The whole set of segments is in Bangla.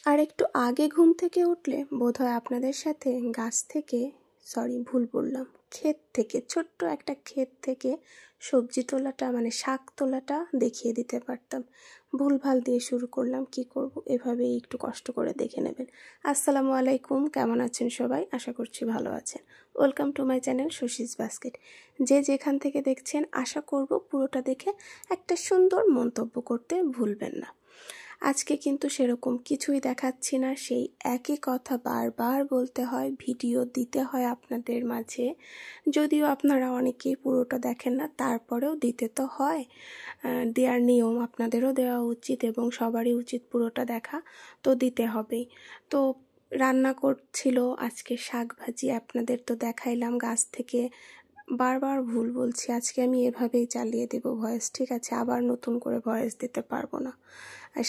আর একটু আগে ঘুম থেকে উঠলে বোধহয় আপনাদের সাথে গাছ থেকে ভুল বললাম, ক্ষেত থেকে, ছোট্ট একটা ক্ষেত থেকে সবজি তোলাটা মানে শাক তোলাটা দেখিয়ে দিতে পারতাম। ভুলভাল দিয়ে শুরু করলাম, কি করব, এভাবেই একটু কষ্ট করে দেখে নেবেন। আসসালামু আলাইকুম, কেমন আছেন সবাই? আশা করছি ভালো আছেন। Welcome to my channel Shashi's basket. যে যেখান থেকে দেখছেন আশা করব পুরোটা দেখে একটা সুন্দর মন্তব্য করতে ভুলবেন না। আজকে কিন্তু সেরকম কিছুই দেখাচ্ছি না, সেই একই কথা বারবার বলতে হয়, ভিডিও দিতে হয় আপনাদের মাঝে। যদিও আপনারা অনেকেই পুরোটা দেখেন না, তারপরেও দিতে তো হয়, দেওয়ার নিয়ম, আপনাদেরও দেওয়া উচিত এবং সবারই উচিত পুরোটা দেখা, তো দিতে হবেই। তো রান্না করছিল আজকে শাক ভাজি, আপনাদের তো দেখাইলাম গাছ থেকে। বারবার ভুল বলছি, আজকে আমি এভাবেই চালিয়ে দেব ভয়েস, ঠিক আছে? আবার নতুন করে ভয়েস দিতে পারবো না।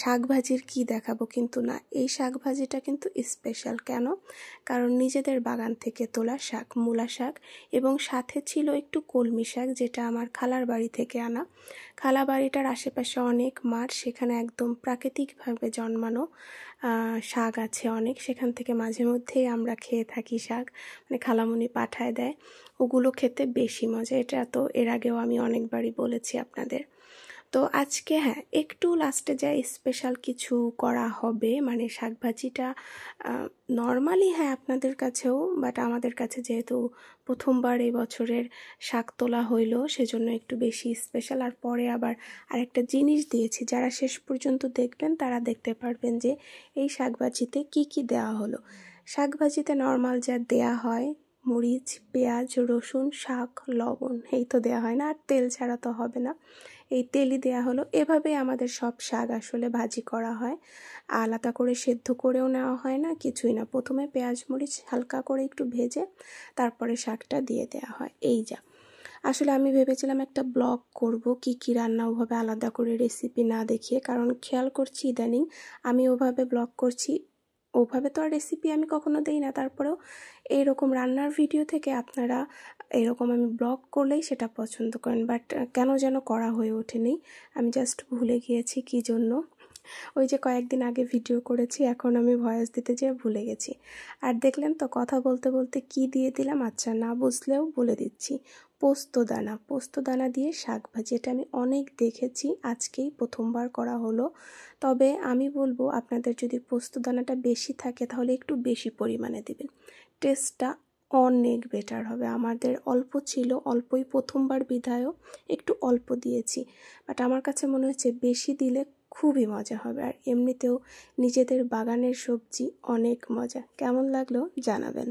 শাক ভাজির কী দেখাবো, কিন্তু না, এই শাক ভাজিটা কিন্তু স্পেশাল। কেন? কারণ নিজেদের বাগান থেকে তোলা শাক, মূলা শাক, এবং সাথে ছিল একটু কলমি শাক, যেটা আমার খালার বাড়ি থেকে আনা। খালা বাড়িটার আশেপাশে অনেক মাঠ, সেখানে একদম প্রাকৃতিকভাবে জন্মানো শাক আছে অনেক, সেখান থেকে মাঝে মধ্যেই আমরা খেয়ে থাকি শাক, মানে খালামুনি পাঠায় দেয়। ওগুলো খেতে বেশি মজা, এটা তো এর আগেও আমি অনেকবারই বলেছি আপনাদের। তো আজকে একটু লাস্টে যাই স্পেশাল কিছু করা হবে, মানে শাকভাজিটা নর্মালি আপনাদের কাছেও, বাট আমাদের কাছে যেহেতু প্রথমবার এই বছরের শাক তোলা হইলো, সেজন্য একটু বেশি স্পেশাল। আর পরে আবার আরেকটা জিনিস দিয়েছি, যারা শেষ পর্যন্ত দেখবেন তারা দেখতে পারবেন যে এই শাকভাজিতে কি কি দেওয়া হলো। শাকভাজিতে নর্মাল যা দেয়া হয়, মরিচ, পেঁয়াজ, রসুন, শাক, লবণ, এই তো দেওয়া হয় না, আর তেল ছাড়া তো হবে না, এই তেলই দেয়া হলো। এভাবেই আমাদের সব শাক আসলে ভাজি করা হয়, আলাদা করে সেদ্ধ করেও নেওয়া হয় না, কিছুই না। প্রথমে পেঁয়াজ মরিচ হালকা করে একটু ভেজে তারপরে শাকটা দিয়ে দেওয়া হয়। এই যা, আসলে আমি ভেবেছিলাম একটা ব্লগ করব, কি কি রান্না ওভাবে আলাদা করে রেসিপি না দেখিয়ে, কারণ খেয়াল করছি ইদানিং আমি ওভাবে ব্লগ করছি, ওভাবে তো আর রেসিপি আমি কখনো দেই না, তারপরেও এইরকম রান্নার ভিডিও থেকে আপনারা এরকম আমি ব্লগ করলেই সেটা পছন্দ করেন, বাট কেন যেন করা হয়ে ওঠেনি। আমি জাস্ট ভুলে গিয়েছি কি জন্য। ওই যে কয়েকদিন আগে ভিডিও করেছি, এখন আমি ভয়েস দিতে যেয়ে ভুলে গেছি। আর দেখলেন তো কথা বলতে বলতে কি দিয়ে দিলাম, আচ্ছা না বুঝলেও বলে দিচ্ছি, পোস্তদানা দিয়ে শাক ভাজি। এটা আমি অনেক দেখেছি, আজকেই প্রথমবার করা হলো। তবে আমি বলবো আপনাদের যদি পোস্তদানাটা বেশি থাকে তাহলে একটু বেশি পরিমাণে দিবেন, টেস্টটা অনেক বেটার হবে। আমাদের অল্প ছিল, অল্পই প্রথমবার বিধায়ও একটু অল্প দিয়েছি, বাট আমার কাছে মনে হচ্ছে বেশি দিলে খুবই মজা হবে। আর এমনিতেও নিজেদের বাগানের সবজি অনেক মজা। কেমন লাগলো জানাবেন।